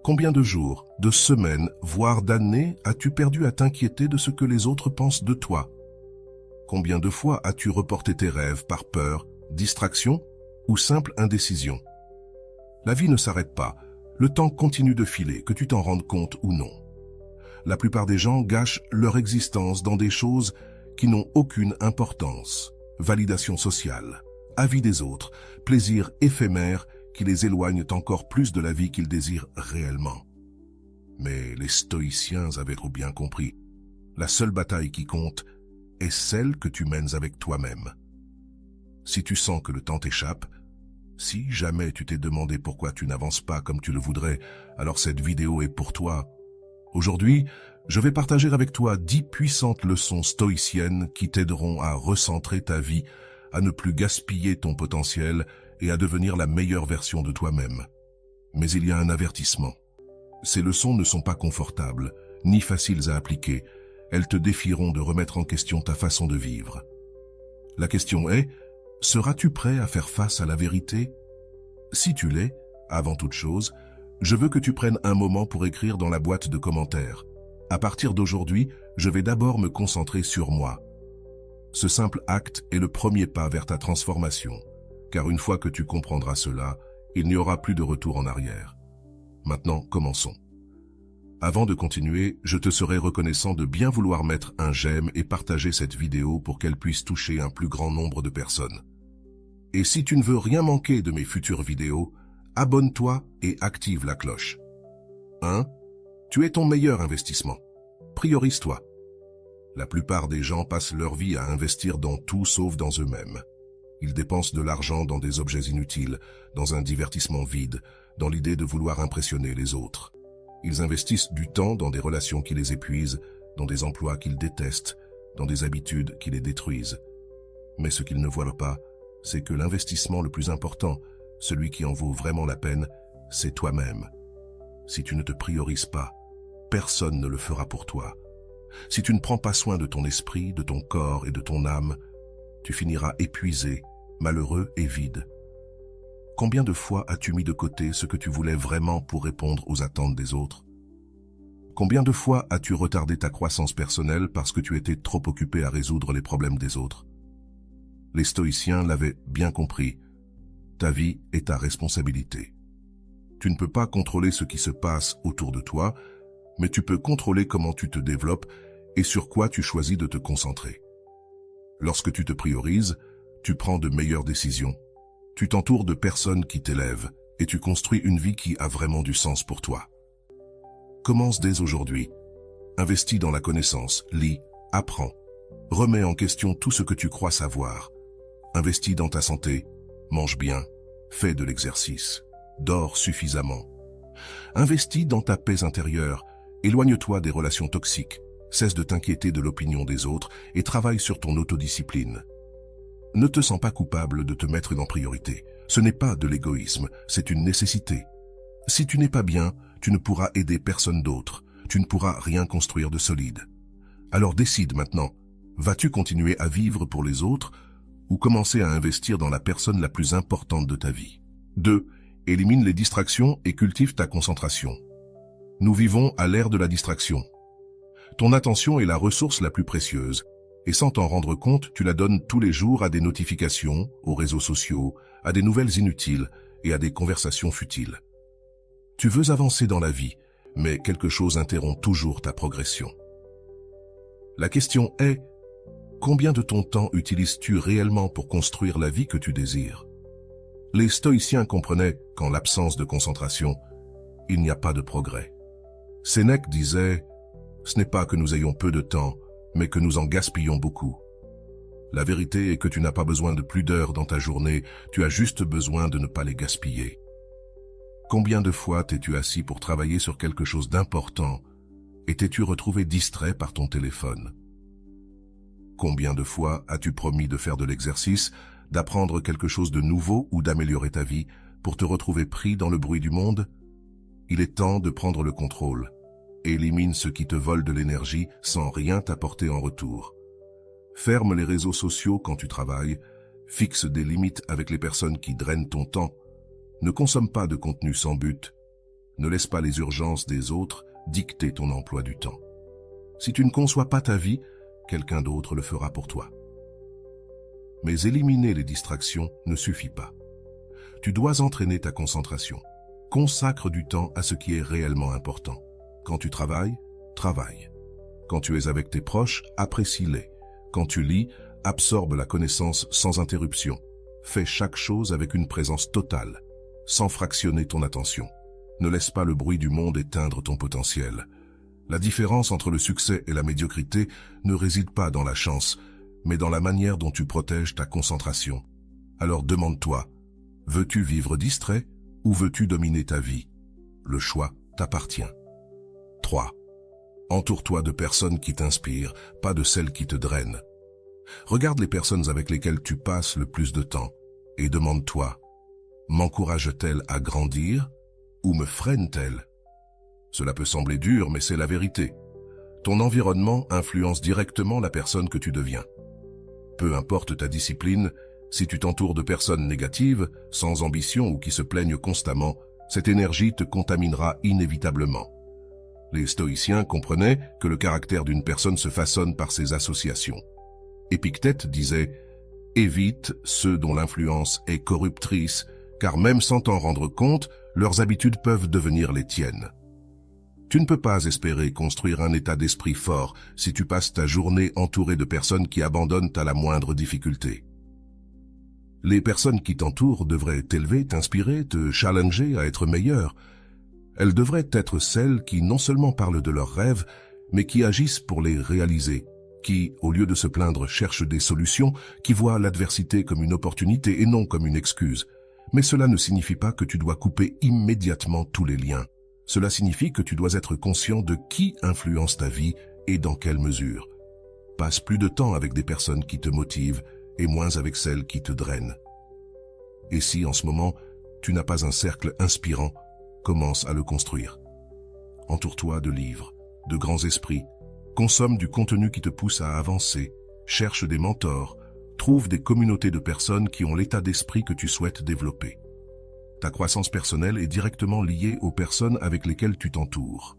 Combien de jours, de semaines, voire d'années as-tu perdu à t'inquiéter de ce que les autres pensent de toi? Combien de fois as-tu reporté tes rêves par peur, distraction ou simple indécision? La vie ne s'arrête pas, le temps continue de filer, que tu t'en rendes compte ou non. La plupart des gens gâchent leur existence dans des choses qui n'ont aucune importance. Validation sociale, avis des autres, plaisir éphémère qui les éloignent encore plus de la vie qu'ils désirent réellement. Mais les stoïciens avaient trop bien compris. La seule bataille qui compte est celle que tu mènes avec toi-même. Si tu sens que le temps t'échappe, si jamais tu t'es demandé pourquoi tu n'avances pas comme tu le voudrais, alors cette vidéo est pour toi. Aujourd'hui, je vais partager avec toi 10 puissantes leçons stoïciennes qui t'aideront à recentrer ta vie, à ne plus gaspiller ton potentiel et à devenir la meilleure version de toi-même. Mais il y a un avertissement. Ces leçons ne sont pas confortables, ni faciles à appliquer. Elles te défieront de remettre en question ta façon de vivre. La question est, seras-tu prêt à faire face à la vérité? Si tu l'es, avant toute chose, je veux que tu prennes un moment pour écrire dans la boîte de commentaires. À partir d'aujourd'hui, je vais d'abord me concentrer sur moi. Ce simple acte est le premier pas vers ta transformation, car une fois que tu comprendras cela, il n'y aura plus de retour en arrière. Maintenant, commençons. Avant de continuer, je te serai reconnaissant de bien vouloir mettre un j'aime et partager cette vidéo pour qu'elle puisse toucher un plus grand nombre de personnes. Et si tu ne veux rien manquer de mes futures vidéos, abonne-toi et active la cloche. 1. Tu es ton meilleur investissement. Priorise-toi. La plupart des gens passent leur vie à investir dans tout sauf dans eux-mêmes. Ils dépensent de l'argent dans des objets inutiles, dans un divertissement vide, dans l'idée de vouloir impressionner les autres. Ils investissent du temps dans des relations qui les épuisent, dans des emplois qu'ils détestent, dans des habitudes qui les détruisent. Mais ce qu'ils ne voient pas, c'est que l'investissement le plus important, celui qui en vaut vraiment la peine, c'est toi-même. Si tu ne te priorises pas, personne ne le fera pour toi. Si tu ne prends pas soin de ton esprit, de ton corps et de ton âme, tu finiras épuisé, malheureux et vide. Combien de fois as-tu mis de côté ce que tu voulais vraiment pour répondre aux attentes des autres? Combien de fois as-tu retardé ta croissance personnelle parce que tu étais trop occupé à résoudre les problèmes des autres? Les stoïciens l'avaient bien compris. Ta vie est ta responsabilité. Tu ne peux pas contrôler ce qui se passe autour de toi, mais tu peux contrôler comment tu te développes et sur quoi tu choisis de te concentrer. Lorsque tu te priorises, tu prends de meilleures décisions. Tu t'entoures de personnes qui t'élèvent et tu construis une vie qui a vraiment du sens pour toi. Commence dès aujourd'hui. Investis dans la connaissance, lis, apprends. Remets en question tout ce que tu crois savoir. Investis dans ta santé, mange bien, fais de l'exercice, dors suffisamment. Investis dans ta paix intérieure, éloigne-toi des relations toxiques, cesse de t'inquiéter de l'opinion des autres et travaille sur ton autodiscipline. Ne te sens pas coupable de te mettre en priorité. Ce n'est pas de l'égoïsme, c'est une nécessité. Si tu n'es pas bien, tu ne pourras aider personne d'autre, tu ne pourras rien construire de solide. Alors décide maintenant, vas-tu continuer à vivre pour les autres ou commencer à investir dans la personne la plus importante de ta vie? 2. Élimine les distractions et cultive ta concentration. Nous vivons à l'ère de la distraction. Ton attention est la ressource la plus précieuse, et sans t'en rendre compte, tu la donnes tous les jours à des notifications, aux réseaux sociaux, à des nouvelles inutiles et à des conversations futiles. Tu veux avancer dans la vie, mais quelque chose interrompt toujours ta progression. La question est, combien de ton temps utilises-tu réellement pour construire la vie que tu désires? Les stoïciens comprenaient qu'en l'absence de concentration, il n'y a pas de progrès. Sénèque disait, « Ce n'est pas que nous ayons peu de temps, mais que nous en gaspillons beaucoup. » La vérité est que tu n'as pas besoin de plus d'heures dans ta journée, tu as juste besoin de ne pas les gaspiller. Combien de fois t'es-tu assis pour travailler sur quelque chose d'important et t'es-tu retrouvé distrait par ton téléphone? Combien de fois as-tu promis de faire de l'exercice, d'apprendre quelque chose de nouveau ou d'améliorer ta vie pour te retrouver pris dans le bruit du monde? Il est temps de prendre le contrôle. Élimine ce qui te vole de l'énergie sans rien t'apporter en retour. Ferme les réseaux sociaux quand tu travailles, fixe des limites avec les personnes qui drainent ton temps. Ne consomme pas de contenu sans but. Ne laisse pas les urgences des autres dicter ton emploi du temps. Si tu ne conçois pas ta vie, quelqu'un d'autre le fera pour toi. Mais éliminer les distractions ne suffit pas. Tu dois entraîner ta concentration. Consacre du temps à ce qui est réellement important. Quand tu travailles, travaille. Quand tu es avec tes proches, apprécie-les. Quand tu lis, absorbe la connaissance sans interruption. Fais chaque chose avec une présence totale, sans fractionner ton attention. Ne laisse pas le bruit du monde éteindre ton potentiel. La différence entre le succès et la médiocrité ne réside pas dans la chance, mais dans la manière dont tu protèges ta concentration. Alors demande-toi, veux-tu vivre distrait ou veux-tu dominer ta vie? Le choix t'appartient. 3. Entoure-toi de personnes qui t'inspirent, pas de celles qui te drainent. Regarde les personnes avec lesquelles tu passes le plus de temps et demande-toi, m'encouragent-elles à grandir ou me freinent-elles? Cela peut sembler dur, mais c'est la vérité. Ton environnement influence directement la personne que tu deviens. Peu importe ta discipline, si tu t'entoures de personnes négatives, sans ambition ou qui se plaignent constamment, cette énergie te contaminera inévitablement. Les stoïciens comprenaient que le caractère d'une personne se façonne par ses associations. Épictète disait « Évite ceux dont l'influence est corruptrice, car même sans t'en rendre compte, leurs habitudes peuvent devenir les tiennes. » Tu ne peux pas espérer construire un état d'esprit fort si tu passes ta journée entouré de personnes qui abandonnent à la moindre difficulté. Les personnes qui t'entourent devraient t'élever, t'inspirer, te challenger à être meilleur. Elles devraient être celles qui non seulement parlent de leurs rêves, mais qui agissent pour les réaliser, qui, au lieu de se plaindre, cherchent des solutions, qui voient l'adversité comme une opportunité et non comme une excuse. Mais cela ne signifie pas que tu dois couper immédiatement tous les liens. Cela signifie que tu dois être conscient de qui influence ta vie et dans quelle mesure. Passe plus de temps avec des personnes qui te motivent et moins avec celles qui te drainent. Et si, en ce moment, tu n'as pas un cercle inspirant, commence à le construire. Entoure-toi de livres, de grands esprits, consomme du contenu qui te pousse à avancer, cherche des mentors, trouve des communautés de personnes qui ont l'état d'esprit que tu souhaites développer. Ta croissance personnelle est directement liée aux personnes avec lesquelles tu t'entoures.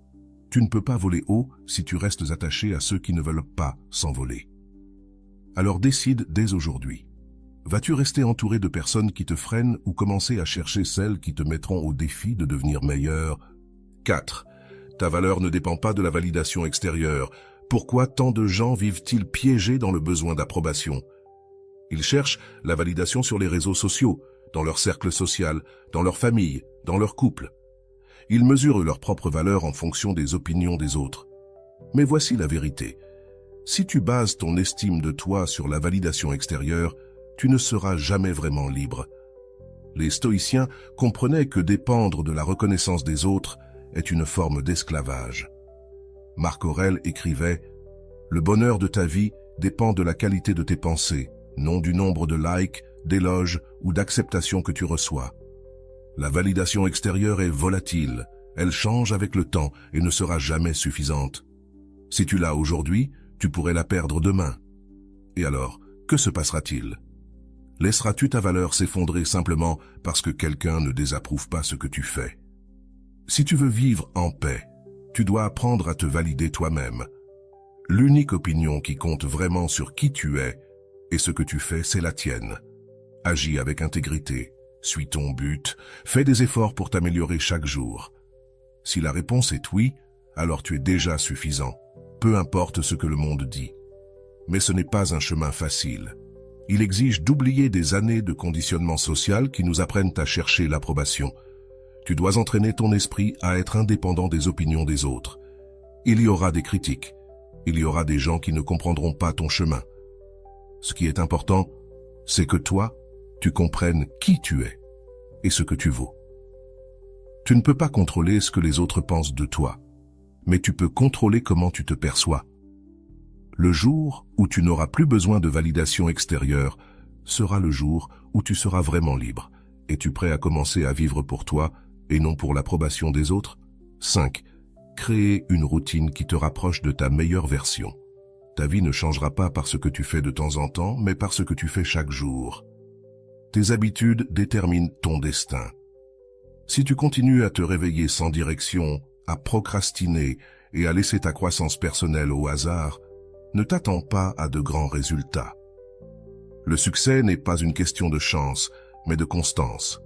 Tu ne peux pas voler haut si tu restes attaché à ceux qui ne veulent pas s'envoler. Alors décide dès aujourd'hui. Vas-tu rester entouré de personnes qui te freinent ou commencer à chercher celles qui te mettront au défi de devenir meilleur? 4. Ta valeur ne dépend pas de la validation extérieure. Pourquoi tant de gens vivent-ils piégés dans le besoin d'approbation? Ils cherchent la validation sur les réseaux sociaux, dans leur cercle social, dans leur famille, dans leur couple. Ils mesurent leur propre valeur en fonction des opinions des autres. Mais voici la vérité. Si tu bases ton estime de toi sur la validation extérieure, tu ne seras jamais vraiment libre. Les stoïciens comprenaient que dépendre de la reconnaissance des autres est une forme d'esclavage. Marc Aurèle écrivait « Le bonheur de ta vie dépend de la qualité de tes pensées, non du nombre de likes, d'éloges ou d'acceptations que tu reçois. La validation extérieure est volatile, elle change avec le temps et ne sera jamais suffisante. Si tu l'as aujourd'hui, tu pourrais la perdre demain. Et alors, que se passera-t-il? Laisseras-tu ta valeur s'effondrer simplement parce que quelqu'un ne désapprouve pas ce que tu fais? Si tu veux vivre en paix, tu dois apprendre à te valider toi-même. L'unique opinion qui compte vraiment sur qui tu es et ce que tu fais, c'est la tienne. Agis avec intégrité, suis ton but, fais des efforts pour t'améliorer chaque jour. Si la réponse est oui, alors tu es déjà suffisant, peu importe ce que le monde dit. Mais ce n'est pas un chemin facile. Il exige d'oublier des années de conditionnement social qui nous apprennent à chercher l'approbation. Tu dois entraîner ton esprit à être indépendant des opinions des autres. Il y aura des critiques, il y aura des gens qui ne comprendront pas ton chemin. Ce qui est important, c'est que toi, tu comprennes qui tu es et ce que tu vaux. Tu ne peux pas contrôler ce que les autres pensent de toi, mais tu peux contrôler comment tu te perçois. Le jour où tu n'auras plus besoin de validation extérieure sera le jour où tu seras vraiment libre. Es-tu prêt à commencer à vivre pour toi et non pour l'approbation des autres? 5. Créer une routine qui te rapproche de ta meilleure version. Ta vie ne changera pas par ce que tu fais de temps en temps, mais par ce que tu fais chaque jour. Tes habitudes déterminent ton destin. Si tu continues à te réveiller sans direction, à procrastiner et à laisser ta croissance personnelle au hasard, ne t'attends pas à de grands résultats. Le succès n'est pas une question de chance, mais de constance.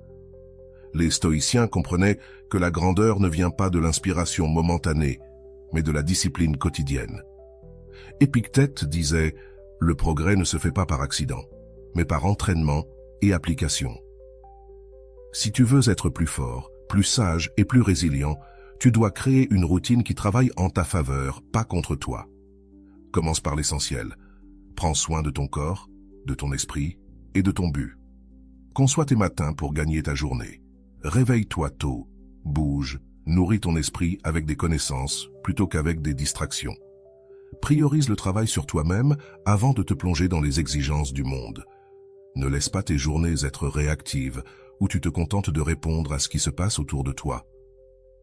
Les stoïciens comprenaient que la grandeur ne vient pas de l'inspiration momentanée, mais de la discipline quotidienne. Épictète disait « Le progrès ne se fait pas par accident, mais par entraînement et application ». Si tu veux être plus fort, plus sage et plus résilient, tu dois créer une routine qui travaille en ta faveur, pas contre toi. Commence par l'essentiel. Prends soin de ton corps, de ton esprit et de ton but. Conçois tes matins pour gagner ta journée. Réveille-toi tôt, bouge, nourris ton esprit avec des connaissances plutôt qu'avec des distractions. Priorise le travail sur toi-même avant de te plonger dans les exigences du monde. Ne laisse pas tes journées être réactives, où tu te contentes de répondre à ce qui se passe autour de toi.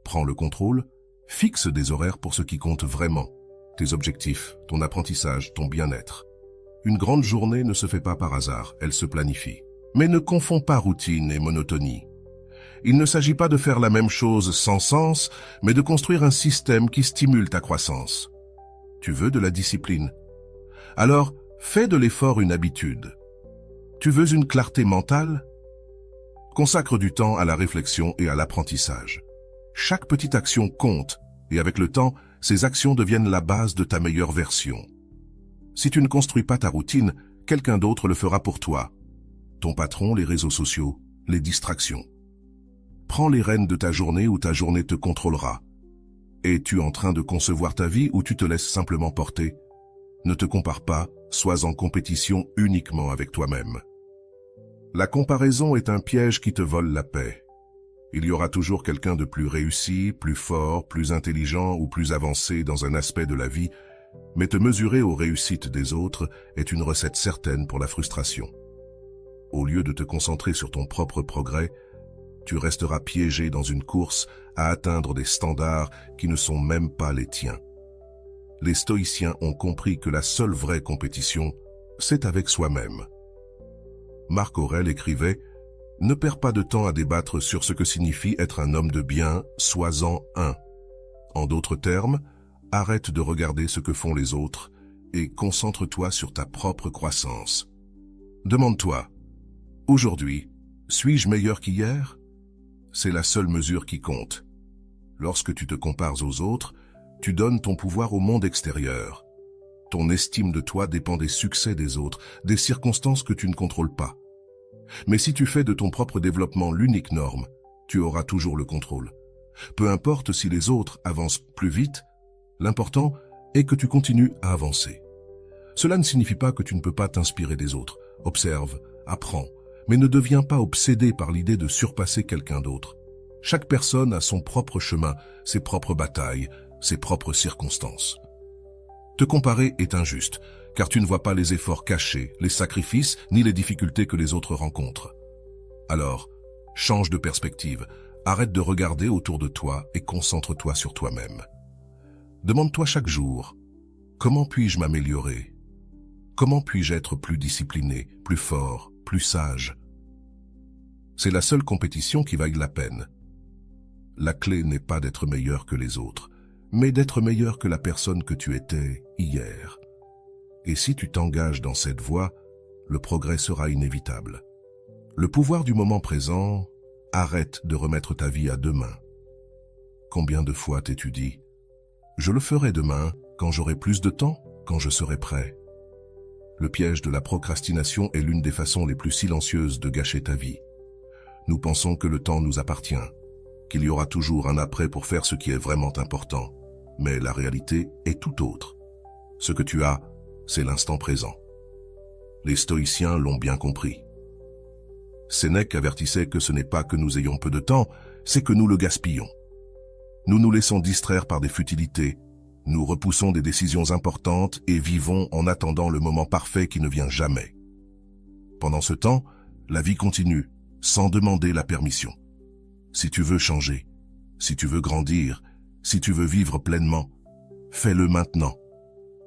Prends le contrôle, fixe des horaires pour ce qui compte vraiment, tes objectifs, ton apprentissage, ton bien-être. Une grande journée ne se fait pas par hasard, elle se planifie. Mais ne confonds pas routine et monotonie. Il ne s'agit pas de faire la même chose sans sens, mais de construire un système qui stimule ta croissance. Tu veux de la discipline? Alors, fais de l'effort une habitude. Tu veux une clarté mentale? Consacre du temps à la réflexion et à l'apprentissage. Chaque petite action compte, et avec le temps, ces actions deviennent la base de ta meilleure version. Si tu ne construis pas ta routine, quelqu'un d'autre le fera pour toi. Ton patron, les réseaux sociaux, les distractions. Prends les rênes de ta journée ou ta journée te contrôlera. Es-tu en train de concevoir ta vie ou tu te laisses simplement porter? Ne te compare pas, sois en compétition uniquement avec toi-même. La comparaison est un piège qui te vole la paix. Il y aura toujours quelqu'un de plus réussi, plus fort, plus intelligent ou plus avancé dans un aspect de la vie, mais te mesurer aux réussites des autres est une recette certaine pour la frustration. Au lieu de te concentrer sur ton propre progrès, tu resteras piégé dans une course à atteindre des standards qui ne sont même pas les tiens. Les stoïciens ont compris que la seule vraie compétition, c'est avec soi-même. Marc Aurèle écrivait « Ne perds pas de temps à débattre sur ce que signifie être un homme de bien, sois-en un. En d'autres termes, arrête de regarder ce que font les autres et concentre-toi sur ta propre croissance. Demande-toi, aujourd'hui, suis-je meilleur qu'hier? C'est la seule mesure qui compte. Lorsque tu te compares aux autres, tu donnes ton pouvoir au monde extérieur. Ton estime de toi dépend des succès des autres, des circonstances que tu ne contrôles pas. Mais si tu fais de ton propre développement l'unique norme, tu auras toujours le contrôle. Peu importe si les autres avancent plus vite, l'important est que tu continues à avancer. Cela ne signifie pas que tu ne peux pas t'inspirer des autres. Observe, apprends, mais ne deviens pas obsédé par l'idée de surpasser quelqu'un d'autre. Chaque personne a son propre chemin, ses propres batailles, ses propres circonstances. Te comparer est injuste, car tu ne vois pas les efforts cachés, les sacrifices, ni les difficultés que les autres rencontrent. Alors, change de perspective, arrête de regarder autour de toi et concentre-toi sur toi-même. Demande-toi chaque jour, comment puis-je m'améliorer? Comment puis-je être plus discipliné, plus fort, plus sage? C'est la seule compétition qui vaille la peine. La clé n'est pas d'être meilleur que les autres, mais d'être meilleur que la personne que tu étais hier. Et si tu t'engages dans cette voie, le progrès sera inévitable. Le pouvoir du moment présent, arrête de remettre ta vie à demain. Combien de fois t'es-tu dit « Je le ferai demain, quand j'aurai plus de temps, quand je serai prêt ». Le piège de la procrastination est l'une des façons les plus silencieuses de gâcher ta vie. Nous pensons que le temps nous appartient, qu'il y aura toujours un après pour faire ce qui est vraiment important. Mais la réalité est tout autre. Ce que tu as, c'est l'instant présent. Les stoïciens l'ont bien compris. Sénèque avertissait que ce n'est pas que nous ayons peu de temps, c'est que nous le gaspillons. Nous nous laissons distraire par des futilités, nous repoussons des décisions importantes et vivons en attendant le moment parfait qui ne vient jamais. Pendant ce temps, la vie continue, sans demander la permission. Si tu veux changer, si tu veux grandir, si tu veux vivre pleinement, fais-le maintenant.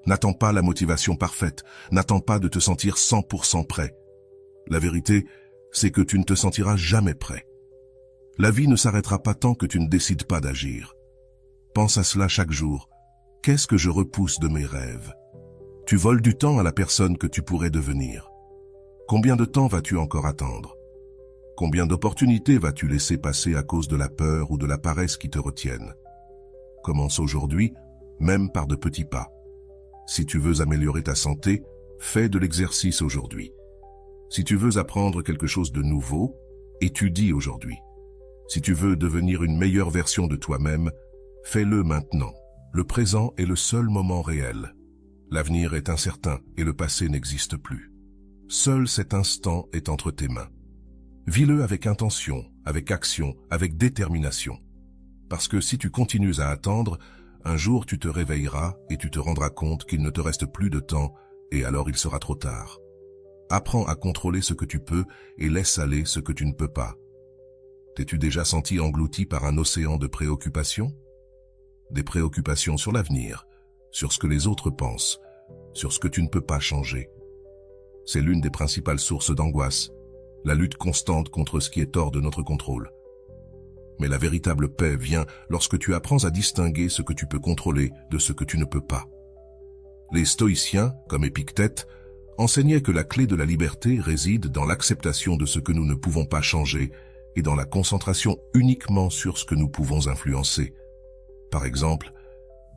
N'attends pas la motivation parfaite, n'attends pas de te sentir 100% prêt. La vérité, c'est que tu ne te sentiras jamais prêt. La vie ne s'arrêtera pas tant que tu ne décides pas d'agir. Pense à cela chaque jour. Qu'est-ce que je repousse de mes rêves? Tu voles du temps à la personne que tu pourrais devenir. Combien de temps vas-tu encore attendre? Combien d'opportunités vas-tu laisser passer à cause de la peur ou de la paresse qui te retiennent? Commence aujourd'hui, même par de petits pas. Si tu veux améliorer ta santé, fais de l'exercice aujourd'hui. Si tu veux apprendre quelque chose de nouveau, étudie aujourd'hui. Si tu veux devenir une meilleure version de toi-même, fais-le maintenant. Le présent est le seul moment réel. L'avenir est incertain et le passé n'existe plus. Seul cet instant est entre tes mains. Vis-le avec intention, avec action, avec détermination. Parce que si tu continues à attendre, un jour tu te réveilleras et tu te rendras compte qu'il ne te reste plus de temps et alors il sera trop tard. Apprends à contrôler ce que tu peux et laisse aller ce que tu ne peux pas. T'es-tu déjà senti englouti par un océan de préoccupations? Des préoccupations sur l'avenir, sur ce que les autres pensent, sur ce que tu ne peux pas changer. C'est l'une des principales sources d'angoisse, la lutte constante contre ce qui est hors de notre contrôle. Mais la véritable paix vient lorsque tu apprends à distinguer ce que tu peux contrôler de ce que tu ne peux pas. Les stoïciens, comme Épictète, enseignaient que la clé de la liberté réside dans l'acceptation de ce que nous ne pouvons pas changer et dans la concentration uniquement sur ce que nous pouvons influencer. Par exemple,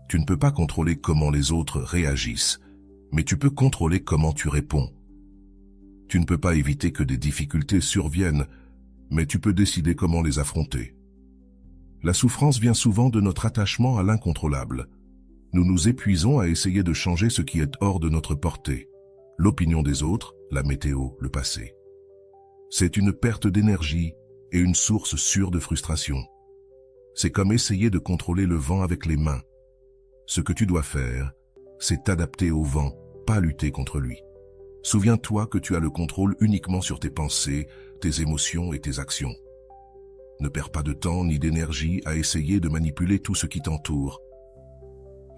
tu ne peux pas contrôler comment les autres réagissent, mais tu peux contrôler comment tu réponds. Tu ne peux pas éviter que des difficultés surviennent, mais tu peux décider comment les affronter. La souffrance vient souvent de notre attachement à l'incontrôlable. Nous nous épuisons à essayer de changer ce qui est hors de notre portée. L'opinion des autres, la météo, le passé. C'est une perte d'énergie et une source sûre de frustration. C'est comme essayer de contrôler le vent avec les mains. Ce que tu dois faire, c'est t'adapter au vent, pas lutter contre lui. Souviens-toi que tu as le contrôle uniquement sur tes pensées, tes émotions et tes actions. Ne perds pas de temps ni d'énergie à essayer de manipuler tout ce qui t'entoure.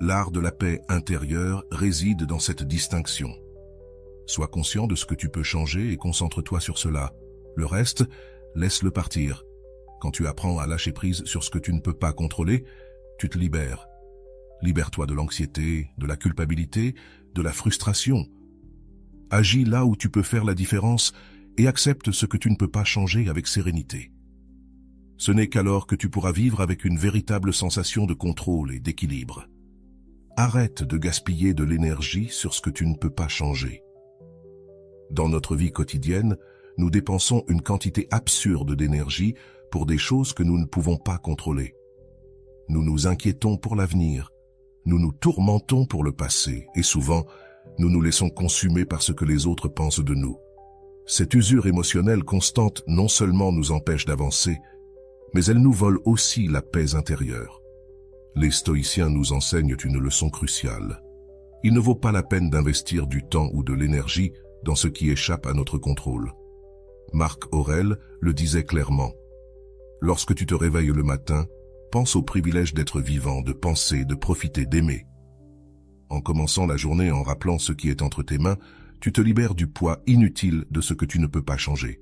L'art de la paix intérieure réside dans cette distinction. Sois conscient de ce que tu peux changer et concentre-toi sur cela. Le reste, laisse-le partir. Quand tu apprends à lâcher prise sur ce que tu ne peux pas contrôler, tu te libères. Libère-toi de l'anxiété, de la culpabilité, de la frustration. Agis là où tu peux faire la différence et accepte ce que tu ne peux pas changer avec sérénité. Ce n'est qu'alors que tu pourras vivre avec une véritable sensation de contrôle et d'équilibre. Arrête de gaspiller de l'énergie sur ce que tu ne peux pas changer. Dans notre vie quotidienne, nous dépensons une quantité absurde d'énergie pour des choses que nous ne pouvons pas contrôler. Nous nous inquiétons pour l'avenir, nous nous tourmentons pour le passé et souvent, nous nous laissons consumer par ce que les autres pensent de nous. Cette usure émotionnelle constante non seulement nous empêche d'avancer, mais elle nous vole aussi la paix intérieure. Les stoïciens nous enseignent une leçon cruciale. Il ne vaut pas la peine d'investir du temps ou de l'énergie dans ce qui échappe à notre contrôle. Marc Aurèle le disait clairement. Lorsque tu te réveilles le matin, pense au privilège d'être vivant, de penser, de profiter, d'aimer. En commençant la journée en rappelant ce qui est entre tes mains, tu te libères du poids inutile de ce que tu ne peux pas changer.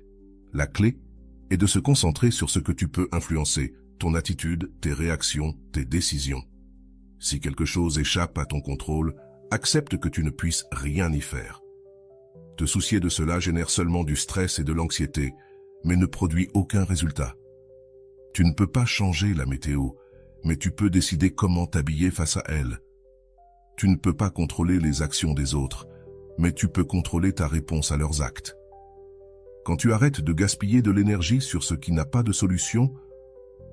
La clé est de se concentrer sur ce que tu peux influencer, ton attitude, tes réactions, tes décisions. Si quelque chose échappe à ton contrôle, accepte que tu ne puisses rien y faire. Te soucier de cela génère seulement du stress et de l'anxiété, mais ne produit aucun résultat. Tu ne peux pas changer la météo, mais tu peux décider comment t'habiller face à elle. Tu ne peux pas contrôler les actions des autres, mais tu peux contrôler ta réponse à leurs actes. Quand tu arrêtes de gaspiller de l'énergie sur ce qui n'a pas de solution,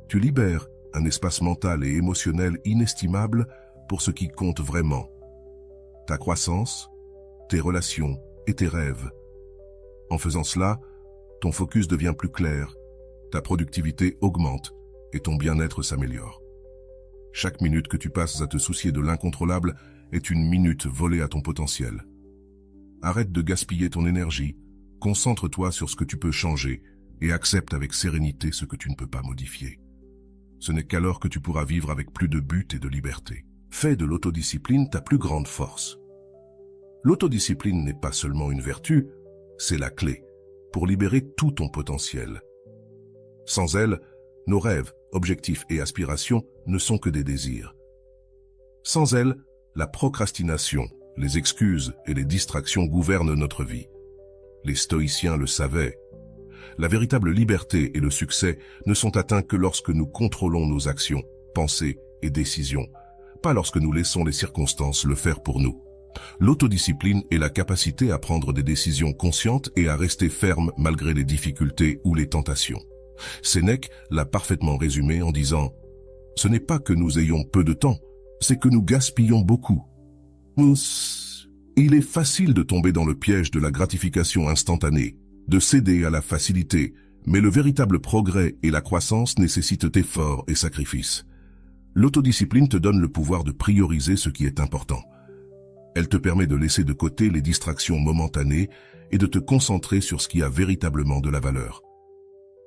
tu libères un espace mental et émotionnel inestimable pour ce qui compte vraiment. Ta croissance, tes relations et tes rêves. En faisant cela, ton focus devient plus clair, ta productivité augmente et ton bien-être s'améliore. Chaque minute que tu passes à te soucier de l'incontrôlable est une minute volée à ton potentiel. Arrête de gaspiller ton énergie, concentre-toi sur ce que tu peux changer et accepte avec sérénité ce que tu ne peux pas modifier. Ce n'est qu'alors que tu pourras vivre avec plus de but et de liberté. Fais de l'autodiscipline ta plus grande force. L'autodiscipline n'est pas seulement une vertu, c'est la clé pour libérer tout ton potentiel. Sans elle, Nos rêves, objectifs et aspirations ne sont que des désirs. Sans elles, la procrastination, les excuses et les distractions gouvernent notre vie. Les stoïciens le savaient. La véritable liberté et le succès ne sont atteints que lorsque nous contrôlons nos actions, pensées et décisions, pas lorsque nous laissons les circonstances le faire pour nous. L'autodiscipline est la capacité à prendre des décisions conscientes et à rester ferme malgré les difficultés ou les tentations. Sénèque l'a parfaitement résumé en disant « Ce n'est pas que nous ayons peu de temps, c'est que nous gaspillons beaucoup. » Il est facile de tomber dans le piège de la gratification instantanée, de céder à la facilité, mais le véritable progrès et la croissance nécessitent efforts et sacrifices. L'autodiscipline te donne le pouvoir de prioriser ce qui est important. Elle te permet de laisser de côté les distractions momentanées et de te concentrer sur ce qui a véritablement de la valeur.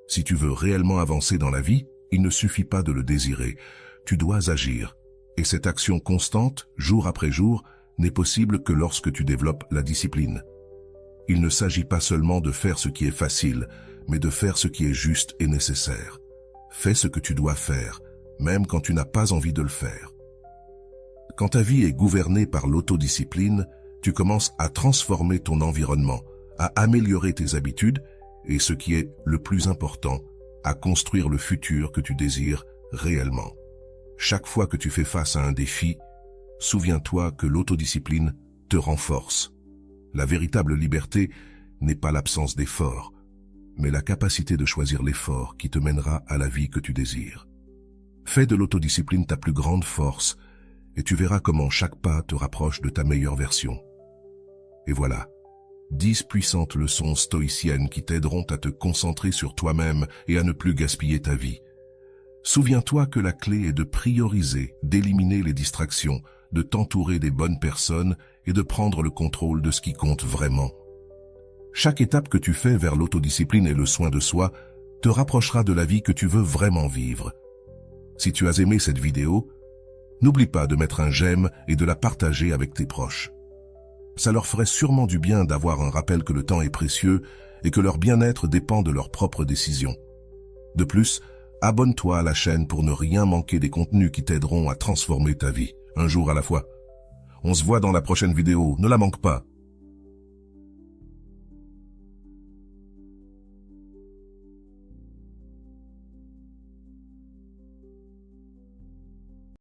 Si tu veux réellement avancer dans la vie, il ne suffit pas de le désirer, tu dois agir. Et cette action constante, jour après jour, n'est possible que lorsque tu développes la discipline. Il ne s'agit pas seulement de faire ce qui est facile, mais de faire ce qui est juste et nécessaire. Fais ce que tu dois faire, même quand tu n'as pas envie de le faire. Quand ta vie est gouvernée par l'autodiscipline, tu commences à transformer ton environnement, à améliorer tes habitudes et, ce qui est le plus important, à construire le futur que tu désires réellement. Chaque fois que tu fais face à un défi, souviens-toi que l'autodiscipline te renforce. La véritable liberté n'est pas l'absence d'effort, mais la capacité de choisir l'effort qui te mènera à la vie que tu désires. Fais de l'autodiscipline ta plus grande force et tu verras comment chaque pas te rapproche de ta meilleure version. Et voilà, 10 puissantes leçons stoïciennes qui t'aideront à te concentrer sur toi-même et à ne plus gaspiller ta vie. Souviens-toi que la clé est de prioriser, d'éliminer les distractions, de t'entourer des bonnes personnes et de prendre le contrôle de ce qui compte vraiment. Chaque étape que tu fais vers l'autodiscipline et le soin de soi te rapprochera de la vie que tu veux vraiment vivre. Si tu as aimé cette vidéo, n'oublie pas de mettre un j'aime et de la partager avec tes proches. Ça leur ferait sûrement du bien d'avoir un rappel que le temps est précieux et que leur bien-être dépend de leurs propres décisions. De plus, abonne-toi à la chaîne pour ne rien manquer des contenus qui t'aideront à transformer ta vie, un jour à la fois. On se voit dans la prochaine vidéo, ne la manque pas.